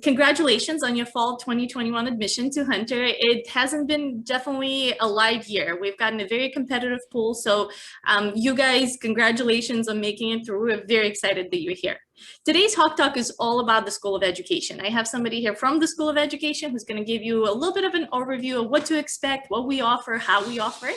Congratulations on your fall 2021 admission to Hunter. It hasn't been definitely a light year. We've gotten a very competitive pool. So you guys, congratulations on making it through. We're very excited that you're here. Today's Hawk Talk is all about the School of Education. I have somebody here from the School of Education who's going to give you a little bit of an overview of what to expect, what we offer, how we offer it.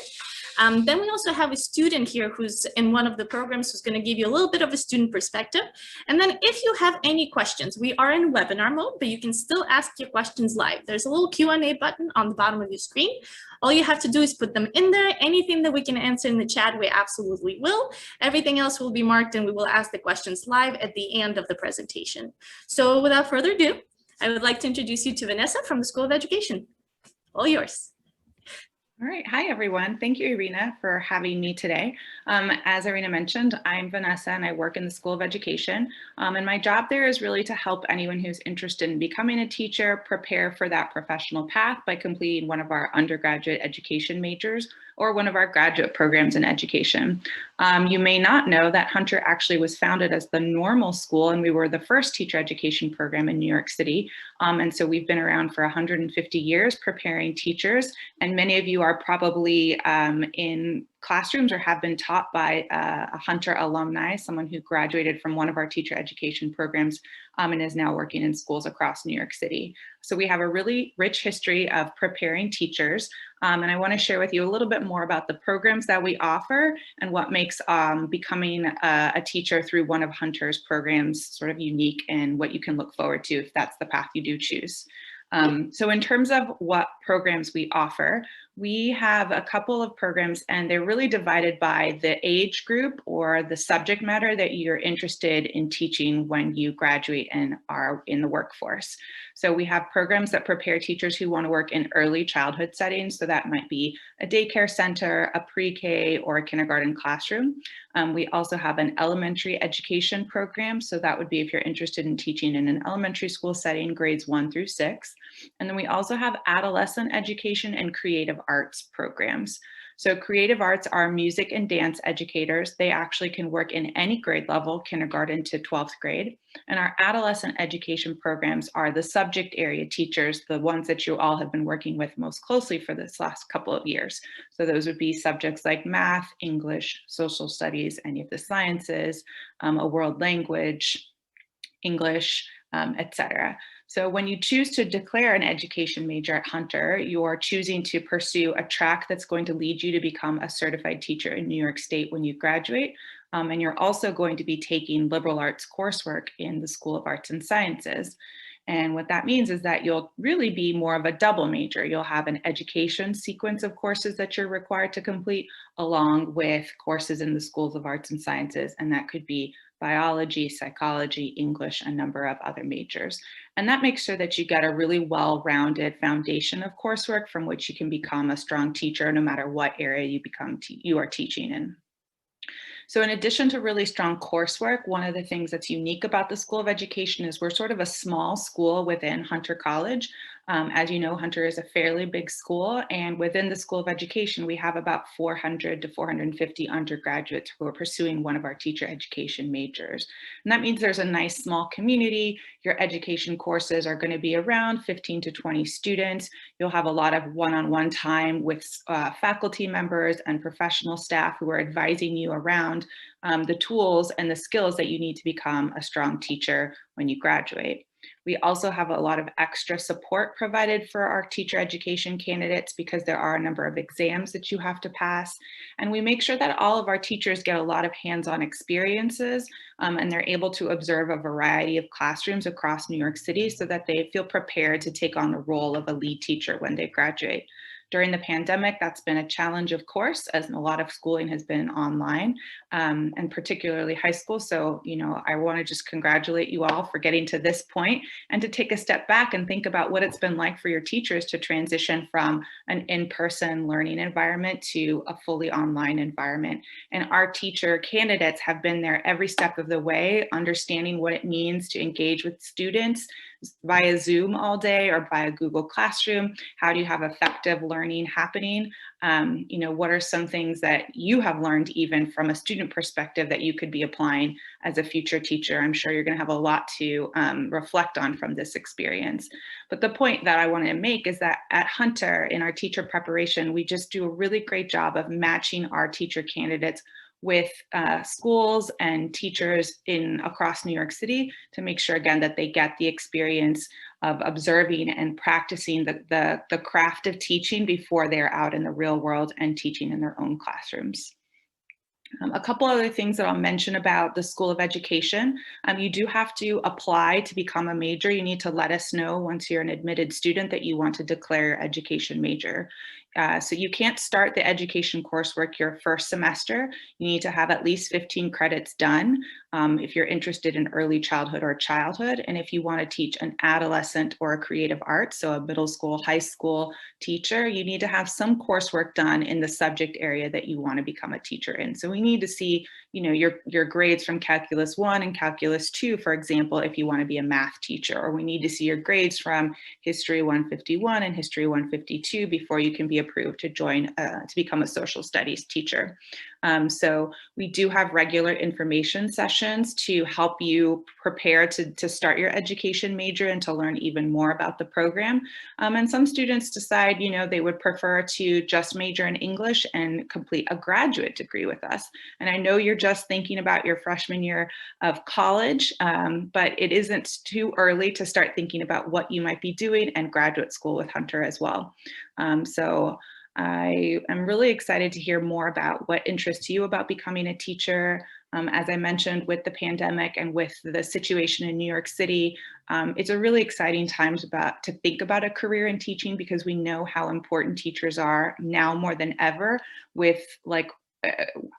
Then we also have a student here who's in one of the programs who's going to give you a little bit of a student perspective. And then if you have any questions, we are in webinar mode, but you can still ask your questions live. There's a little Q&A button on the bottom of your screen. All you have to do is put them in there. Anything that we can answer in the chat, we absolutely will. Everything else will be marked and we will ask the questions live at the end of the presentation. So without further ado, I would like to introduce you to Vanessa from the School of Education. All yours. All right. Hi, everyone. Thank you, Irina, for having me today. As Irina mentioned, I'm Vanessa and I work in the School of Education. And my job there is really to help anyone who's interested in becoming a teacher prepare for that professional path by completing one of our undergraduate education majors or one of our graduate programs in education. You may not know that Hunter actually was founded as the normal school, and we were the first teacher education program in New York City. And so we've been around for 150 years preparing teachers, and many of you are probably in classrooms or have been taught by a Hunter alumni, someone who graduated from one of our teacher education programs and is now working in schools across New York City. So we have a really rich history of preparing teachers. And I want to share with you a little bit more about the programs that we offer and what makes becoming a teacher through one of Hunter's programs sort of unique and what you can look forward to if that's the path you do choose. So in terms of what programs we offer, we have a couple of programs and they're really divided by the age group or the subject matter that you're interested in teaching when you graduate and are in the workforce. So we have programs that prepare teachers who want to work in early childhood settings. So that might be a daycare center, a pre-K, or a kindergarten classroom. We also have an elementary education program. So that would be if you're interested in teaching in an elementary school setting, grades 1 through 6. And then we also have adolescent education and creative arts programs. So creative arts are music and dance educators. They actually can work in any grade level, kindergarten to 12th grade. And our adolescent education programs are the subject area teachers, the ones that you all have been working with most closely for this last couple of years. So those would be subjects like math, English, social studies, any of the sciences, a world language, English, etc. So when you choose to declare an education major at Hunter, you're choosing to pursue a track that's going to lead you to become a certified teacher in New York State when you graduate. And you're also going to be taking liberal arts coursework in the School of Arts and Sciences. And what that means is that you'll really be more of a double major. You'll have an education sequence of courses that you're required to complete along with courses in the Schools of Arts and Sciences. And that could be biology, psychology, English, a number of other majors. And that makes sure that you get a really well-rounded foundation of coursework from which you can become a strong teacher no matter what area you are teaching in. So in addition to really strong coursework, one of the things that's unique about the School of Education is we're sort of a small school within Hunter College. As you know, Hunter is a fairly big school, and within the School of Education, we have about 400 to 450 undergraduates who are pursuing one of our teacher education majors. And that means there's a nice small community. Your education courses are going to be around 15 to 20 students. You'll have a lot of one-on-one time with faculty members and professional staff who are advising you around the tools and the skills that you need to become a strong teacher when you graduate. We also have a lot of extra support provided for our teacher education candidates because there are a number of exams that you have to pass. And we make sure that all of our teachers get a lot of hands-on experiences and they're able to observe a variety of classrooms across New York City so that they feel prepared to take on the role of a lead teacher when they graduate. During the pandemic, that's been a challenge, of course, as a lot of schooling has been online, and particularly high school. So, I want to just congratulate you all for getting to this point and to take a step back and think about what it's been like for your teachers to transition from an in-person learning environment to a fully online environment. And our teacher candidates have been there every step of the way, understanding what it means to engage with students, via Zoom all day or via Google Classroom? How do you have effective learning happening? What are some things that you have learned even from a student perspective that you could be applying as a future teacher? I'm sure you're going to have a lot to reflect on from this experience. But the point that I want to make is that at Hunter, in our teacher preparation, we just do a really great job of matching our teacher candidates with schools and teachers across New York City to make sure, again, that they get the experience of observing and practicing the craft of teaching before they're out in the real world and teaching in their own classrooms. A couple other things that I'll mention about the School of Education. You do have to apply to become a major. You need to let us know once you're an admitted student that you want to declare your education major. So you can't start the education coursework your first semester. You need to have at least 15 credits done if you're interested in early childhood or childhood. And if you want to teach an adolescent or a creative arts, so a middle school, high school teacher, you need to have some coursework done in the subject area that you want to become a teacher in. So we need to see, your grades from Calculus 1 and Calculus 2, for example, if you want to be a math teacher, or we need to see your grades from History 151 and History 152 before you can be approved to join, to become a social studies teacher. So we do have regular information sessions to help you prepare to start your education major and to learn even more about the program. And some students decide, they would prefer to just major in English and complete a graduate degree with us. And I know you're just thinking about your freshman year of college, but it isn't too early to start thinking about what you might be doing in graduate school with Hunter as well. So I am really excited to hear more about what interests you about becoming a teacher. As I mentioned, with the pandemic and with the situation in New York City, it's a really exciting time to think about a career in teaching, because we know how important teachers are now more than ever with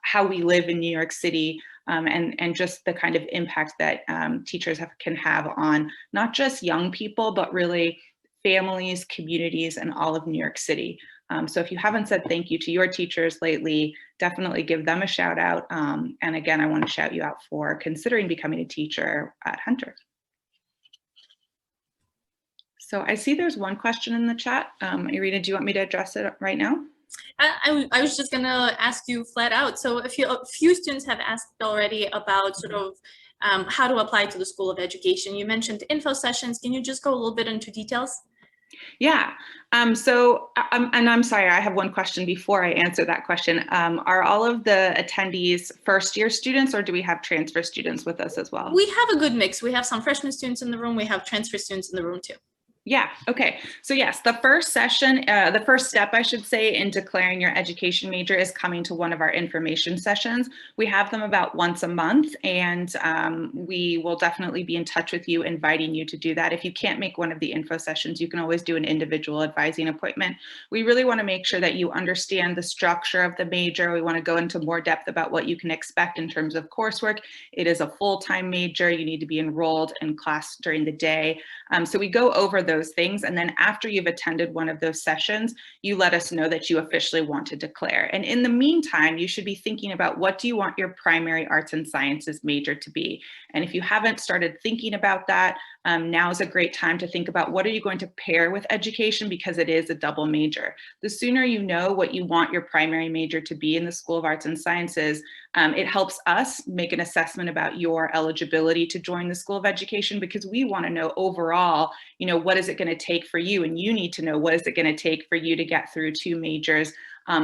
how we live in New York City, and just the kind of impact that teachers can have on not just young people, but really families, communities, and all of New York City. So if you haven't said thank you to your teachers lately, definitely give them a shout out. And again, I want to shout you out for considering becoming a teacher at Hunter. So I see there's one question in the chat. Irina, do you want me to address it right now? I was just gonna ask you flat out. So a few students have asked already about sort of how to apply to the School of Education. You mentioned info sessions. Can you just go a little bit into details? Yeah. And I'm sorry, I have one question before I answer that question. Are all of the attendees first-year students, or do we have transfer students with us as well? We have a good mix. We have some freshman students in the room. We have transfer students in the room too. Yeah, okay. So yes, the first session, the first step, I should say, in declaring your education major is coming to one of our information sessions. We have them about once a month, and we will definitely be in touch with you, inviting you to do that. If you can't make one of the info sessions, you can always do an individual advising appointment. We really want to make sure that you understand the structure of the major. We want to go into more depth about what you can expect in terms of coursework. It is a full-time major. You need to be enrolled in class during the day. So we go over those things, and then after you've attended one of those sessions, you let us know that you officially want to declare. And in the meantime, you should be thinking about, what do you want your primary arts and sciences major to be? And if you haven't started thinking about that, now is a great time to think about, what are you going to pair with education, because it is a double major. The sooner you know what you want your primary major to be in the School of Arts and Sciences, it helps us make an assessment about your eligibility to join the School of Education, because we want to know overall, what is it going to take for you? And you need to know, what is it going to take for you to get through two majors,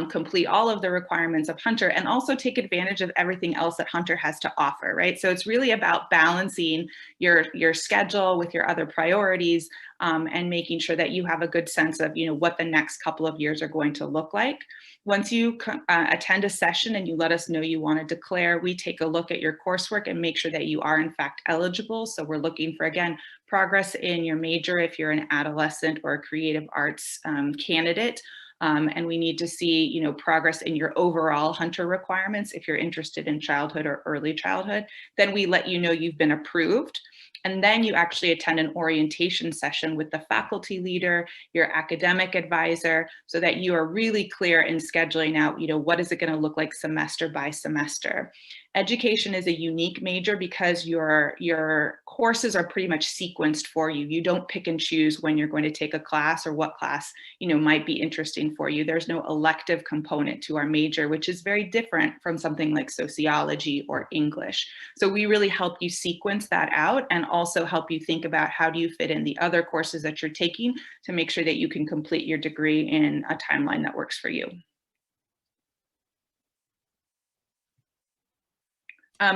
complete all of the requirements of Hunter, and also take advantage of everything else that Hunter has to offer, right? So it's really about balancing your schedule with your other priorities, and making sure that you have a good sense of, what the next couple of years are going to look like. Once you attend a session and you let us know you want to declare, we take a look at your coursework and make sure that you are in fact eligible. So we're looking for, again, progress in your major if you're an adolescent or a creative arts candidate. And we need to see, progress in your overall Hunter requirements. If you're interested in childhood or early childhood, then we let you know you've been approved. And then you actually attend an orientation session with the faculty leader, your academic advisor, so that you are really clear in scheduling out, what is it going to look like semester by semester. Education is a unique major because your courses are pretty much sequenced for you. You don't pick and choose when you're going to take a class or what class, might be interesting for you. There's no elective component to our major, which is very different from something like sociology or English. So we really help you sequence that out and also help you think about how do you fit in the other courses that you're taking to make sure that you can complete your degree in a timeline that works for you.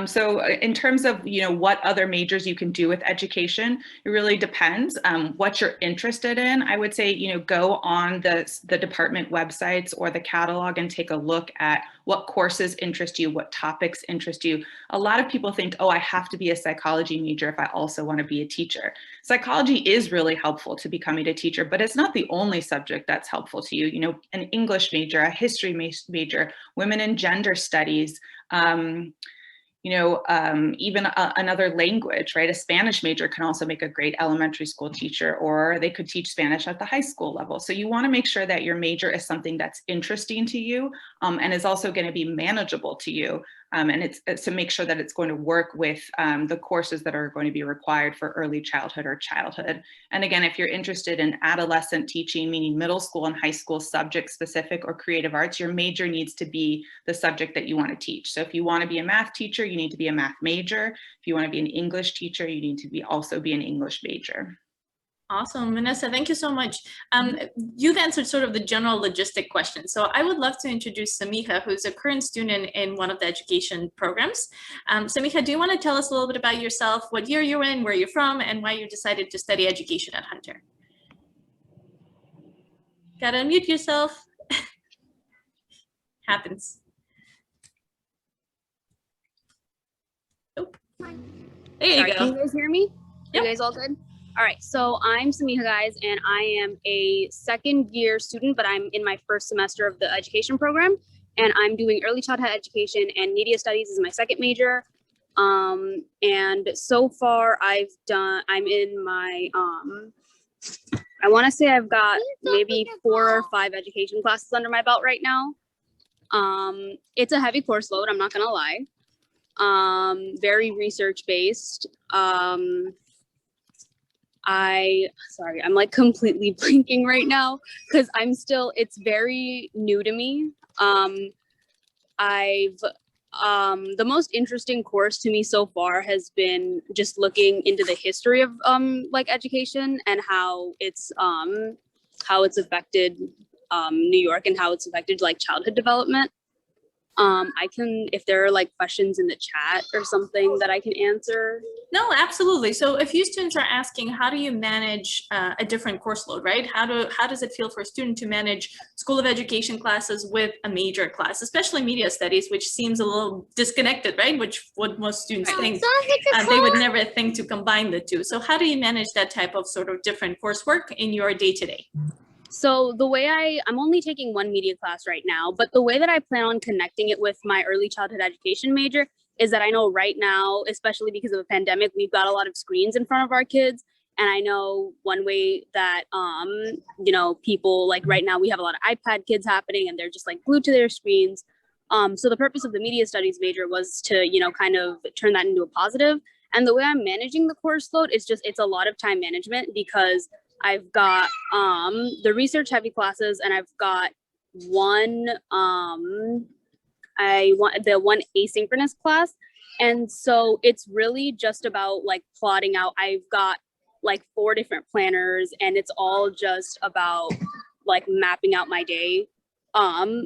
So in terms of, what other majors you can do with education, it really depends what you're interested in. I would say, go on the department websites or the catalog and take a look at what courses interest you, what topics interest you. A lot of people think, oh, I have to be a psychology major if I also want to be a teacher. Psychology is really helpful to becoming a teacher, but it's not the only subject that's helpful to you. An English major, a history major, women and gender studies, even another language, right? A Spanish major can also make a great elementary school teacher, or they could teach Spanish at the high school level. So you want to make sure that your major is something that's interesting to you and is also going to be manageable to you. And it's to make sure that it's going to work with the courses that are going to be required for early childhood or childhood. And again, if you're interested in adolescent teaching, meaning middle school and high school subject specific or creative arts, your major needs to be the subject that you want to teach. So if you want to be a math teacher, you need to be a math major. If you want to be an English teacher, you need to also be an English major. Awesome, Vanessa, thank you so much. You've answered sort of the general logistic question. So I would love to introduce Samiha, who's a current student in one of the education programs. Samiha, do you want to tell us a little bit about yourself, what year you're in, where you're from, and why you decided to study education at Hunter? Gotta unmute yourself. Happens. Nope. There you go. Can you guys hear me? Yep. You guys all good? All right, so I'm Samiha, guys, and I am a second year student, but I'm in my first semester of the education program, and I'm doing early childhood education, and media studies is my second major. And so far I'm in my, I want to say I've got maybe 4 or 5 education classes under my belt right now. It's a heavy course load, I'm not gonna lie. Very research based. I'm like completely blanking right now because it's very new to me. The most interesting course to me so far has been just looking into the history of like education and how it's affected New York and how it's affected like childhood development. If there are like questions in the chat or something that I can answer. No, absolutely. So a few students are asking, how do you manage a different course load, right? How does it feel for a student to manage School of Education classes with a major class, especially media studies, which seems a little disconnected, right? Which what most students think, they would never think to combine the two. So how do you manage that type of sort of different coursework in your day-to-day? So the way I'm only taking one media class right now, but the way that I plan on connecting it with my early childhood education major is that I know right now, especially because of a pandemic, we've got a lot of screens in front of our kids. And I know one way that, people like right now, we have a lot of iPad kids happening and they're just like glued to their screens. So the purpose of the media studies major was to, kind of turn that into a positive. And the way I'm managing the course load is it's a lot of time management because I've got the research heavy classes and I've got one one asynchronous class. And so it's really just about like plotting out. I've got like 4 different planners and it's all just about like mapping out my day.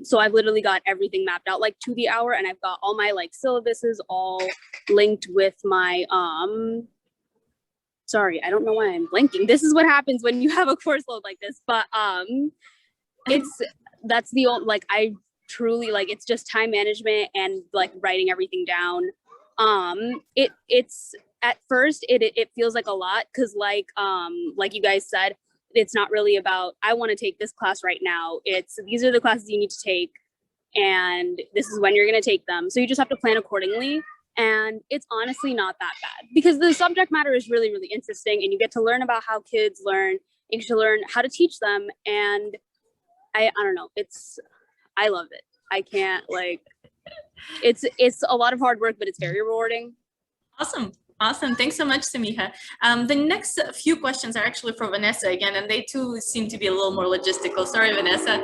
So I've literally got everything mapped out like to the hour, and I've got all my like syllabuses all linked with my sorry, I don't know why I'm blanking. This is what happens when you have a course load like this, but that's the old, like I truly like, it's just time management and like writing everything down. It's at first it feels like a lot because like you guys said, it's not really about I want to take this class right now. It's these are the classes you need to take and this is when you're going to take them. So you just have to plan accordingly. And it's honestly not that bad because the subject matter is really, really interesting and you get to learn about how kids learn, you get to learn how to teach them. And I don't know, I love it. I can't like, It's a lot of hard work, but it's very rewarding. Awesome. Awesome. Thanks so much, Samiha. The next few questions are actually for Vanessa again, and they too seem to be a little more logistical. Sorry, Vanessa.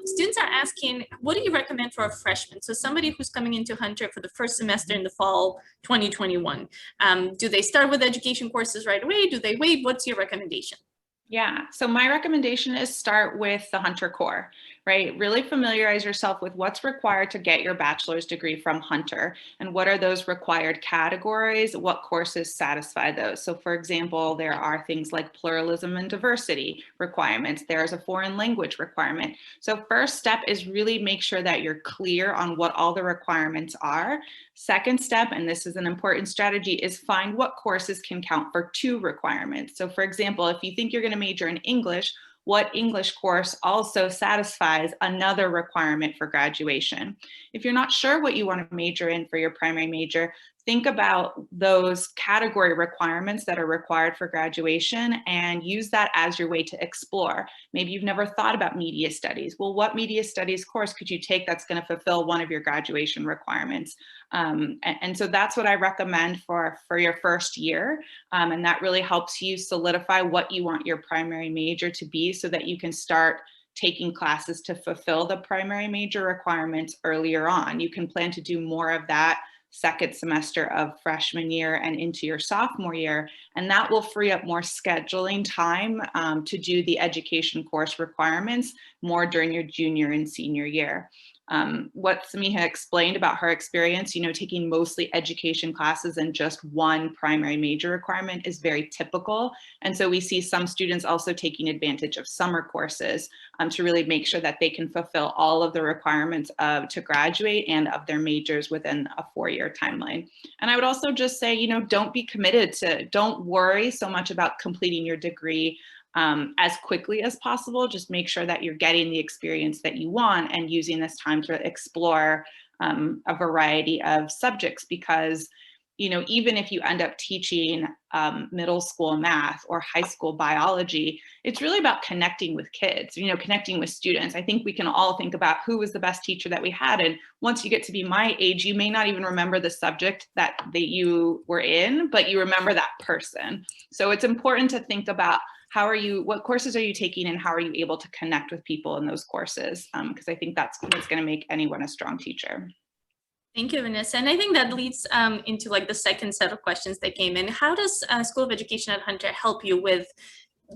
Students are asking, what do you recommend for a freshman? So somebody who's coming into Hunter for the first semester in the fall 2021. Do they start with education courses right away? Do they wait? What's your recommendation? Yeah, so my recommendation is start with the Hunter core, right? Really familiarize yourself with what's required to get your bachelor's degree from Hunter and what are those required categories, what courses satisfy those. So for example, there are things like pluralism and diversity requirements. There's a foreign language requirement. So first step is really make sure that you're clear on what all the requirements are. Second step, and this is an important strategy, is find what courses can count for 2 requirements. So for example, if you think you're going to major in English, what English course also satisfies another requirement for graduation? If you're not sure what you want to major in for your primary major, think about those category requirements that are required for graduation and use that as your way to explore. Maybe you've never thought about media studies. Well, what media studies course could you take that's going to fulfill one of your graduation requirements? And so that's what I recommend for your first year. And that really helps you solidify what you want your primary major to be so that you can start taking classes to fulfill the primary major requirements earlier on. You can plan to do more of that second semester of freshman year and into your sophomore year, and that will free up more scheduling time to do the education course requirements more during your junior and senior year. What Samiha explained about her experience, taking mostly education classes and just one primary major requirement is very typical. And so we see some students also taking advantage of summer courses to really make sure that they can fulfill all of the requirements to graduate and of their majors within a 4-year timeline. And I would also just say, don't worry so much about completing your degree as quickly as possible. Just make sure that you're getting the experience that you want and using this time to explore a variety of subjects, because even if you end up teaching middle school math or high school biology, it's really about connecting with kids, connecting with students. I think we can all think about who was the best teacher that we had. And once you get to be my age, you may not even remember the subject that you were in, but you remember that person. So it's important to think about what courses are you taking and how are you able to connect with people in those courses? Because I think that's what's going to make anyone a strong teacher. Thank you, Vanessa. And I think that leads into like the second set of questions that came in. How does School of Education at Hunter help you with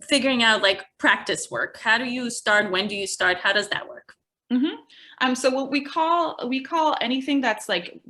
figuring out like practice work? How do you start? When do you start? How does that work? Mm-hmm. So what we call anything that's like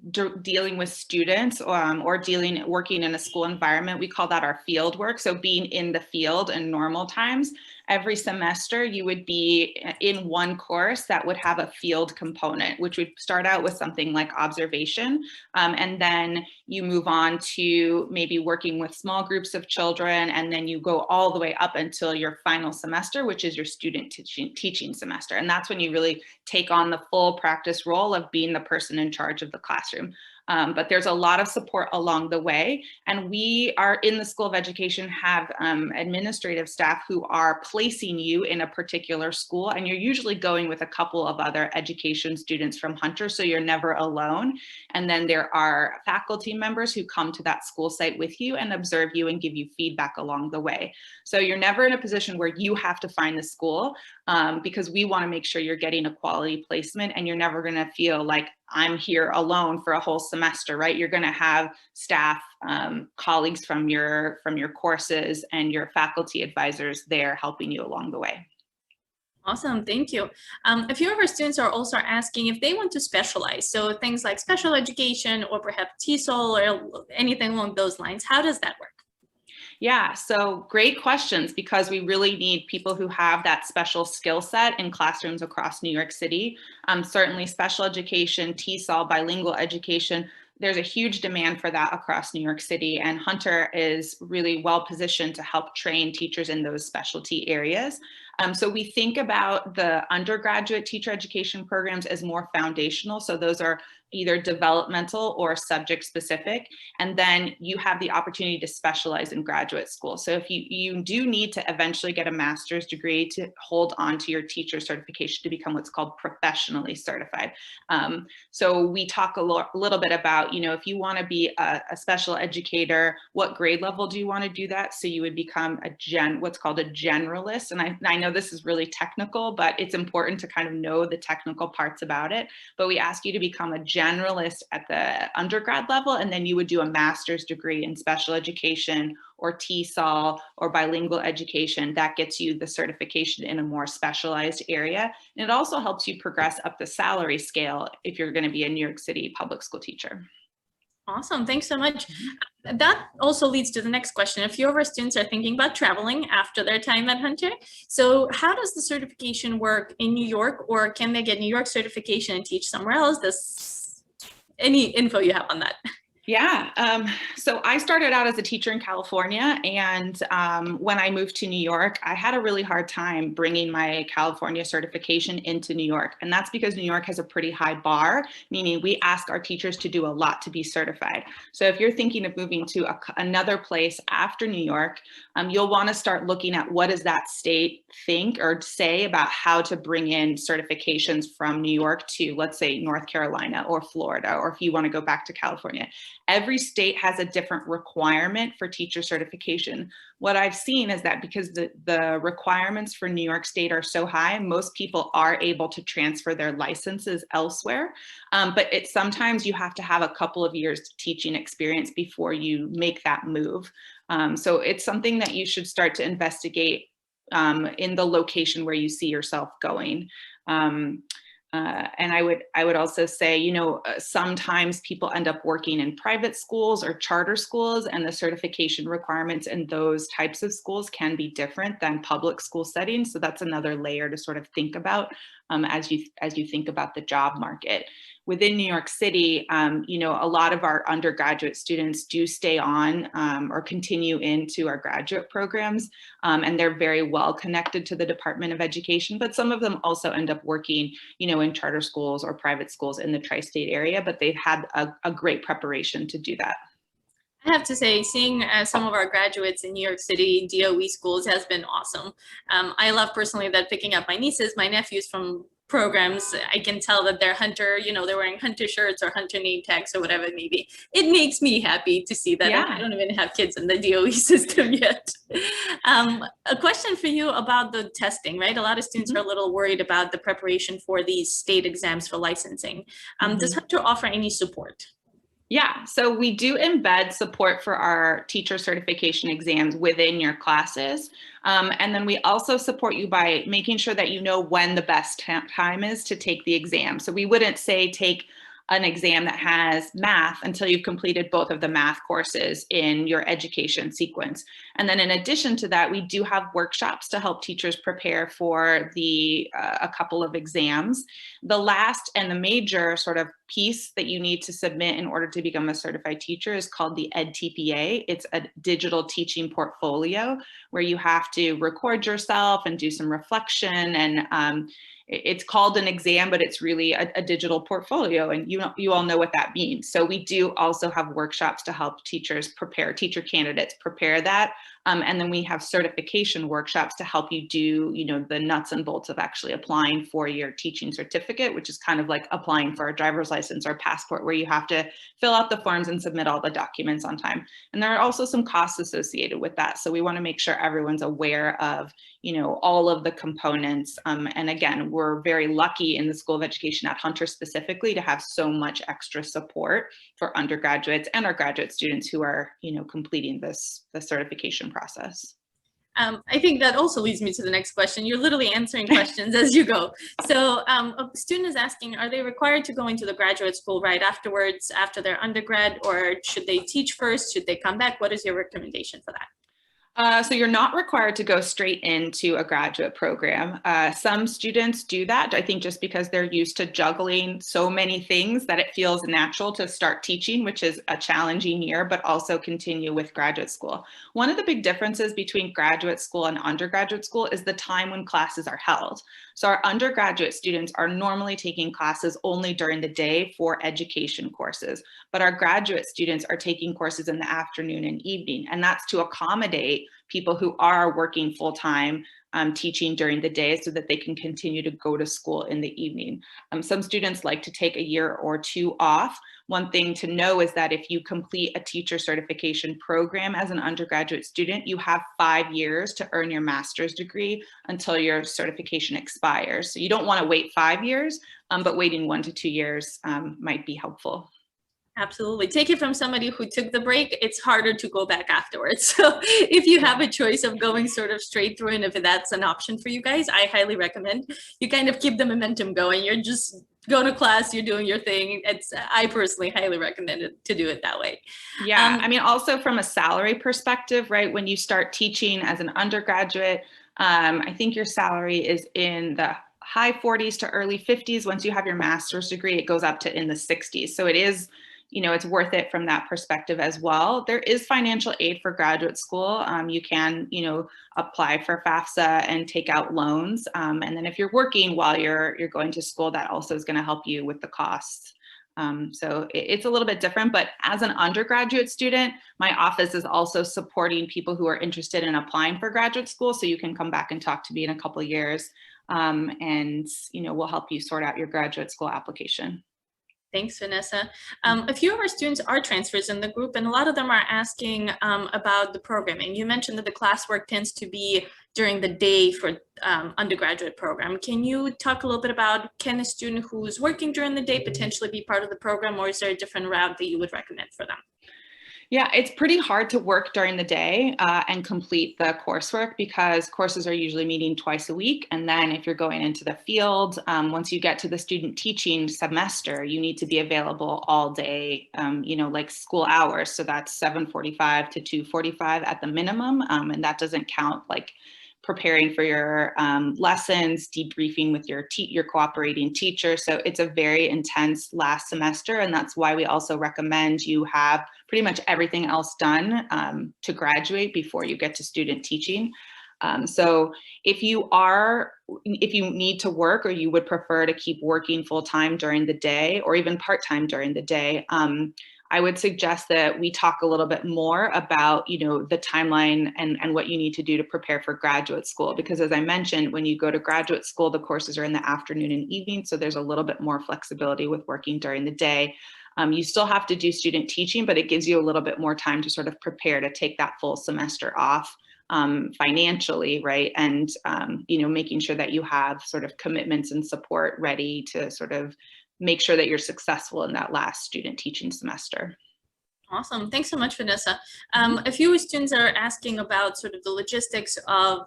dealing with students or working in a school environment, we call that our field work. So being in the field in normal times, every semester you would be in one course that would have a field component, which would start out with something like observation. And then you move on to maybe working with small groups of children. And then you go all the way up until your final semester, which is your student teaching semester. And that's when you really take on the full practice role of being the person in charge of the classroom. But there's a lot of support along the way. And we are in the School of Education have administrative staff who are placing you in a particular school. And you're usually going with a couple of other education students from Hunter, so you're never alone. And then there are faculty members who come to that school site with you and observe you and give you feedback along the way. So you're never in a position where you have to find the school, because we want to make sure you're getting a quality placement, and you're never going to feel like I'm here alone for a whole semester, right? You're going to have staff, colleagues from your courses and your faculty advisors there helping you along the way. Awesome, thank you. A few of our students are also asking if they want to specialize. So things like special education or perhaps TESOL or anything along those lines. How does that work? Yeah, so great questions, because we really need people who have that special skill set in classrooms across New York City. Certainly special education, TESOL, bilingual education, there's a huge demand for that across New York City, and Hunter is really well positioned to help train teachers in those specialty areas. So we think about the undergraduate teacher education programs as more foundational. So those are either developmental or subject specific. And then you have the opportunity to specialize in graduate school. So if you do need to eventually get a master's degree to hold on to your teacher certification to become what's called professionally certified. So we talk a little bit about, if you want to be a special educator, what grade level do you want to do that? So you would become what's called a generalist. And I know this is really technical, but it's important to kind of know the technical parts about it. But we ask you to become a generalist at the undergrad level, and then you would do a master's degree in special education or TESOL or bilingual education. That gets you the certification in a more specialized area. And it also helps you progress up the salary scale if you're going to be a New York City public school teacher. Awesome, thanks so much. That also leads to the next question. A few of our students are thinking about traveling after their time at Hunter. So how does the certification work in New York, or can they get New York certification and teach somewhere else? Any info you have on that? Yeah, so I started out as a teacher in California, and when I moved to New York, I had a really hard time bringing my California certification into New York. And that's because New York has a pretty high bar, meaning we ask our teachers to do a lot to be certified. So if you're thinking of moving to another place after New York, you'll want to start looking at what does that state think or say about how to bring in certifications from New York to, let's say, North Carolina or Florida, or if you want to go back to California. Every state has a different requirement for teacher certification. What I've seen is that because the requirements for New York State are so high, most people are able to transfer their licenses elsewhere. But sometimes you have to have a couple of years teaching experience before you make that move. So it's something that you should start to investigate in the location where you see yourself going. And I would also say, sometimes people end up working in private schools or charter schools, and the certification requirements in those types of schools can be different than public school settings. So that's another layer to sort of think about as you think about the job market. Within New York City, a lot of our undergraduate students do stay on or continue into our graduate programs, and they're very well connected to the Department of Education, but some of them also end up working, in charter schools or private schools in the tri-state area, but they've had a great preparation to do that. I have to say, seeing some of our graduates in New York City DOE schools has been awesome. I love personally that picking up my nieces, my nephews from programs, I can tell that they're Hunter, they're wearing Hunter shirts or Hunter name tags or whatever it may be. It makes me happy to see that. Yeah. I don't even have kids in the DOE system yet. A question for you about the testing, right? A lot of students are a little worried about the preparation for these state exams for licensing. Does Hunter offer any support? Yeah, so we do embed support for our teacher certification exams within your classes. And then we also support you by making sure that you know when the best time is to take the exam. So we wouldn't say take an exam that has math until you've completed both of the math courses in your education sequence. And then in addition to that, we do have workshops to help teachers prepare for a couple of exams. The last and the major sort of piece that you need to submit in order to become a certified teacher is called the EdTPA. It's a digital teaching portfolio where you have to record yourself and do some reflection, and it's called an exam, but it's really a digital portfolio, and you all know what that means. So we do also have workshops to help teacher candidates prepare that. And then we have certification workshops to help you do, the nuts and bolts of actually applying for your teaching certificate, which is kind of like applying for a driver's license or passport, where you have to fill out the forms and submit all the documents on time. And there are also some costs associated with that. So we want to make sure everyone's aware of, all of the components. And again, we're very lucky in the School of Education at Hunter specifically to have so much extra support for undergraduates and our graduate students who are, completing the certification process. I think that also leads me to the next question. You're literally answering questions as you go. So a student is asking, are they required to go into the graduate school right afterwards, after their undergrad, or should they teach first? Should they come back? What is your recommendation for that? So you're not required to go straight into a graduate program. Some students do that, I think, just because they're used to juggling so many things that it feels natural to start teaching, which is a challenging year, but also continue with graduate school. One of the big differences between graduate school and undergraduate school is the time when classes are held. So our undergraduate students are normally taking classes only during the day for education courses, but our graduate students are taking courses in the afternoon and evening, and that's to accommodate people who are working full-time teaching during the day so that they can continue to go to school in the evening. Some students like to take a year or two off. One thing to know is that if you complete a teacher certification program as an undergraduate student, you have 5 years to earn your master's degree until your certification expires. So you don't want to wait 5 years, but waiting 1 to 2 years might be helpful. Absolutely. Take it from somebody who took the break. It's harder to go back afterwards. So if you have a choice of going sort of straight through, and if that's an option for you guys, I highly recommend you kind of keep the momentum going. You're just going to class, you're doing your thing. I personally highly recommend it to do it that way. Yeah, I mean, also from a salary perspective, right? When you start teaching as an undergraduate, I think your salary is in the high 40s to early 50s. Once you have your master's degree, it goes up to in the 60s. So it is, it's worth it from that perspective as well. There is financial aid for graduate school. You can, apply for FAFSA and take out loans. And then if you're working while you're going to school, that also is going to help you with the costs. So it's a little bit different, but as an undergraduate student, my office is also supporting people who are interested in applying for graduate school. So you can come back and talk to me in a couple of years, and we'll help you sort out your graduate school application. Thanks, Vanessa. A few of our students are transfers in the group, and a lot of them are asking about the programming. You mentioned that the classwork tends to be during the day for undergraduate program. Can you talk a little bit about, can a student who's working during the day potentially be part of the program, or is there a different route that you would recommend for them? Yeah, it's pretty hard to work during the day and complete the coursework because courses are usually meeting twice a week. And then if you're going into the field, once you get to the student teaching semester, you need to be available all day, like school hours. So that's 7:45 to 2:45 at the minimum. And that doesn't count like preparing for your lessons, debriefing with your cooperating teacher. So it's a very intense last semester. And that's why we also recommend you have pretty much everything else done to graduate before you get to student teaching. So if you need to work, or you would prefer to keep working full time during the day or even part time during the day, I would suggest that we talk a little bit more about, the timeline and what you need to do to prepare for graduate school. Because as I mentioned, when you go to graduate school, the courses are in the afternoon and evening. So there's a little bit more flexibility with working during the day. You still have to do student teaching, but it gives you a little bit more time to sort of prepare to take that full semester off financially, right? And, making sure that you have sort of commitments and support ready to sort of make sure that you're successful in that last student teaching semester. Awesome. Thanks so much, Vanessa. A few students are asking about sort of the logistics of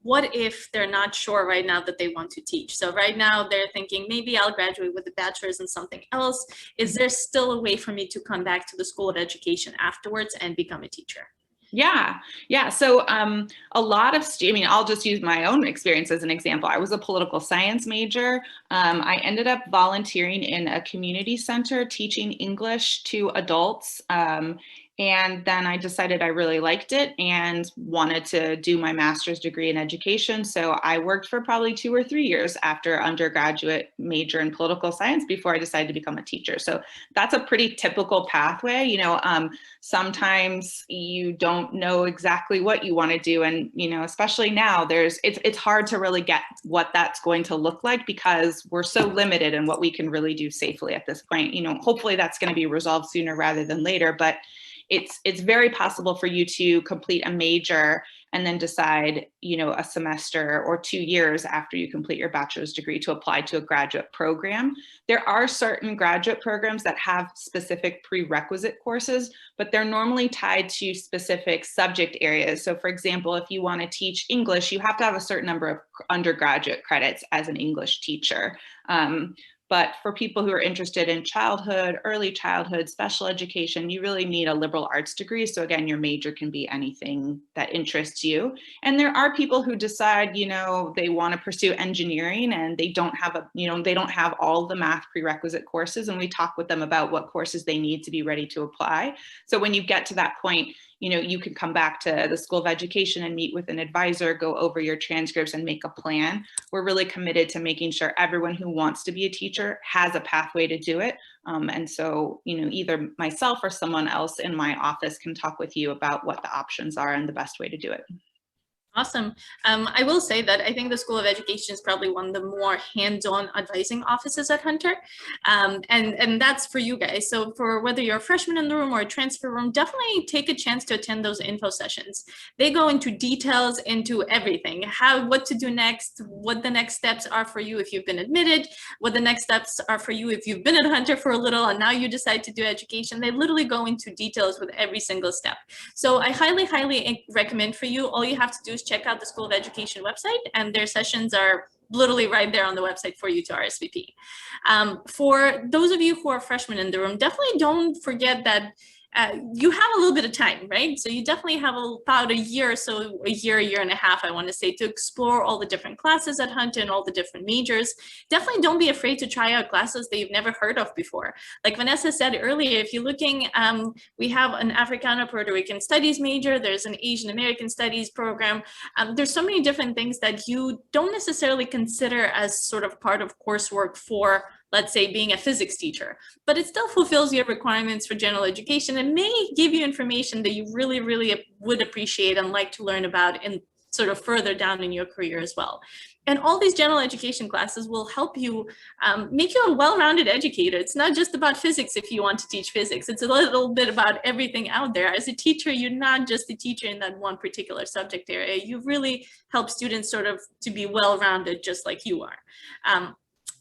what if they're not sure right now that they want to teach. So right now they're thinking, maybe I'll graduate with a bachelor's in something else. Is there still a way for me to come back to the School of Education afterwards and become a teacher? Yeah. So a lot of I'll just use my own experience as an example. I was a political science major. I ended up volunteering in a community center teaching English to adults. And then I decided I really liked it and wanted to do my master's degree in education. So I worked for probably 2 or 3 years after undergraduate major in political science before I decided to become a teacher. So that's a pretty typical pathway. Sometimes you don't know exactly what you want to do. And, especially now it's hard to really get what that's going to look like because we're so limited in what we can really do safely at this point. Hopefully that's going to be resolved sooner rather than later, but it's very possible for you to complete a major and then decide, a semester or 2 years after you complete your bachelor's degree to apply to a graduate program. There are certain graduate programs that have specific prerequisite courses, but they're normally tied to specific subject areas. So for example, if you want to teach English, you have to have a certain number of undergraduate credits as an English teacher. But for people who are interested in childhood, early childhood, special education, you really need a liberal arts degree. So again, your major can be anything that interests you. And there are people who decide, they want to pursue engineering and they don't have they don't have all the math prerequisite courses. And we talk with them about what courses they need to be ready to apply. So when you get to that point, you can come back to the School of Education and meet with an advisor, go over your transcripts and make a plan. We're really committed to making sure everyone who wants to be a teacher has a pathway to do it. And so, either myself or someone else in my office can talk with you about what the options are and the best way to do it. Awesome. I will say that I think the School of Education is probably one of the more hands-on advising offices at Hunter. And that's for you guys. So for whether you're a freshman in the room or a transfer room, definitely take a chance to attend those info sessions. They go into details into everything, what to do next, what the next steps are for you if you've been admitted, what the next steps are for you if you've been at Hunter for a little and now you decide to do education. They literally go into details with every single step. So I highly, highly recommend for you, all you have to do is check out the School of Education website, and their sessions are literally right there on the website for you to RSVP. For those of you who are freshmen in the room, definitely don't forget that you have a little bit of time, right? So you definitely have about a year or so, a year and a half, I want to say, to explore all the different classes at Hunter and all the different majors. Definitely don't be afraid to try out classes that you've never heard of before. Like Vanessa said earlier, if you're looking, we have an Africana Puerto Rican Studies major, there's an Asian American Studies program. There's so many different things that you don't necessarily consider as sort of part of coursework for, let's say, being a physics teacher, but it still fulfills your requirements for general education and may give you information that you really, really would appreciate and like to learn about in sort of further down in your career as well. And all these general education classes will help you make you a well-rounded educator. It's not just about physics if you want to teach physics. It's a little bit about everything out there. As a teacher, you're not just a teacher in that one particular subject area. You really help students sort of to be well-rounded just like you are.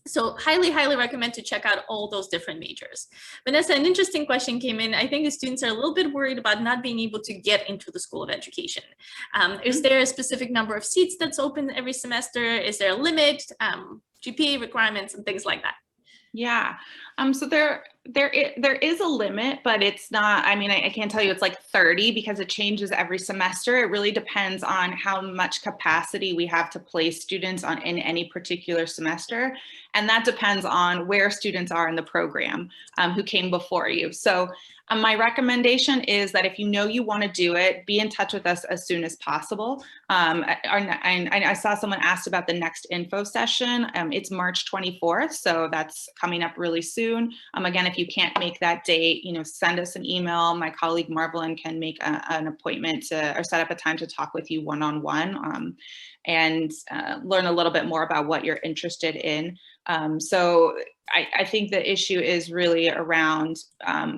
So highly, highly recommend to check out all those different majors. Vanessa, an interesting question came in. I think the students are a little bit worried about not being able to get into the School of Education. Is there a specific number of seats that's open every semester? Is there a limit, GPA requirements and things like that? Yeah, so there is a limit, but it's not, I can't tell you it's like 30 because it changes every semester. It really depends on how much capacity we have to place students on in any particular semester. And that depends on where students are in the program, who came before you. So my recommendation is that if you want to do it, be in touch with us as soon as possible. I saw someone asked about the next info session. It's March 24th, so that's coming up really soon. Again, if you can't make that date, send us an email. My colleague Marvelyn can make an appointment or set up a time to talk with you one-on-one and learn a little bit more about what you're interested in. So I think the issue is really around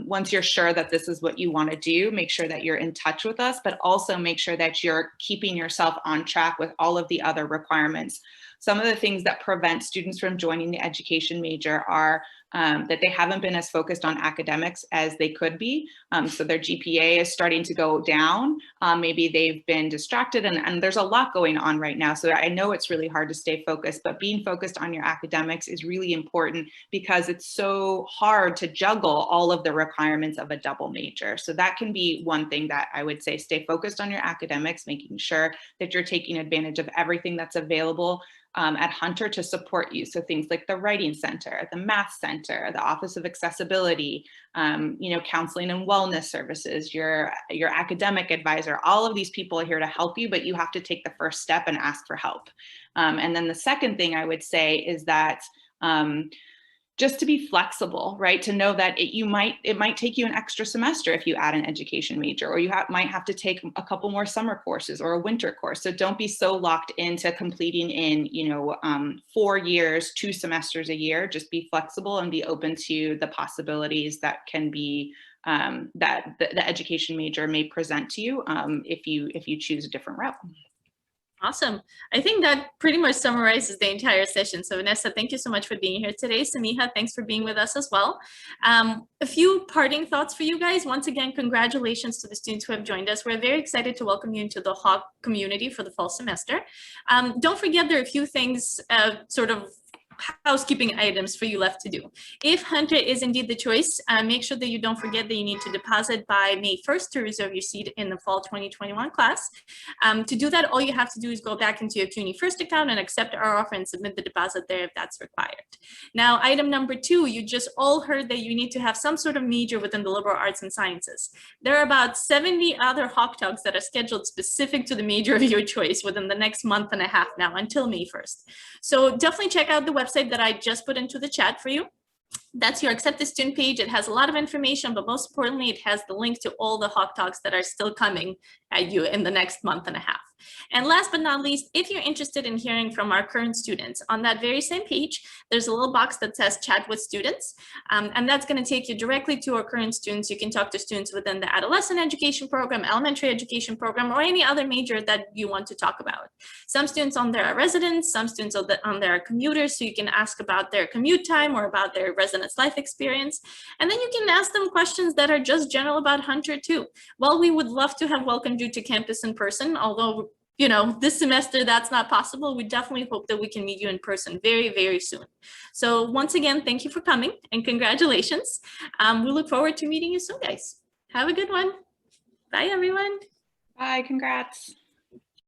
once you're sure that this is what you want to do, make sure that you're in touch with us, but also make sure that you're keeping yourself on track with all of the other requirements. Some of the things that prevent students from joining the education major are that they haven't been as focused on academics as they could be. So their GPA is starting to go down. Maybe they've been distracted and there's a lot going on right now. So I know it's really hard to stay focused, but being focused on your academics is really important because it's so hard to juggle all of the requirements of a double major. So that can be one thing that I would say, stay focused on your academics, making sure that you're taking advantage of everything that's available at Hunter to support you. So things like the Writing Center, the Math Center, the Office of Accessibility, counseling and wellness services, your academic advisor, all of these people are here to help you, but you have to take the first step and ask for help. And then the second thing I would say is that just to be flexible, right? To know that it might take you an extra semester if you add an education major, or you might have to take a couple more summer courses or a winter course. So don't be so locked into completing in 4 years, 2 semesters a year. Just be flexible and be open to the possibilities that can be that the education major may present to you if you choose a different route. Awesome. I think that pretty much summarizes the entire session. So Vanessa, thank you so much for being here today. Samiha, thanks for being with us as well. A few parting thoughts for you guys. Once again, congratulations to the students who have joined us. We're very excited to welcome you into the Hawk community for the fall semester. Don't forget there are a few things sort of housekeeping items for you left to do. If Hunter is indeed the choice, make sure that you don't forget that you need to deposit by May 1st to reserve your seat in the fall 2021 class. To do that, all you have to do is go back into your CUNY First account and accept our offer and submit the deposit there if that's required. Now, item number 2, you just all heard that you need to have some sort of major within the liberal arts and sciences. There are about 70 other Hawk Talks that are scheduled specific to the major of your choice within the next month and a half now until May 1st. So definitely check out the website that I just put into the chat for you. That's your Accept a Student page. It has a lot of information, but most importantly, it has the link to all the Hawk Talks that are still coming at you in the next month and a half. And last but not least, if you're interested in hearing from our current students, on that very same page, there's a little box that says Chat with Students, and that's going to take you directly to our current students. You can talk to students within the adolescent education program, elementary education program, or any other major that you want to talk about. Some students on there are residents, some students on there are commuters, so you can ask about their commute time or about their residence life experience. And then you can ask them questions that are just general about Hunter too. Well, we would love to have welcomed you to campus in person, although this semester that's not possible. We definitely hope that we can meet you in person very, very soon. So once again, thank you for coming and congratulations. We look forward to meeting you soon, guys. Have a good one. Bye, everyone. Bye, congrats.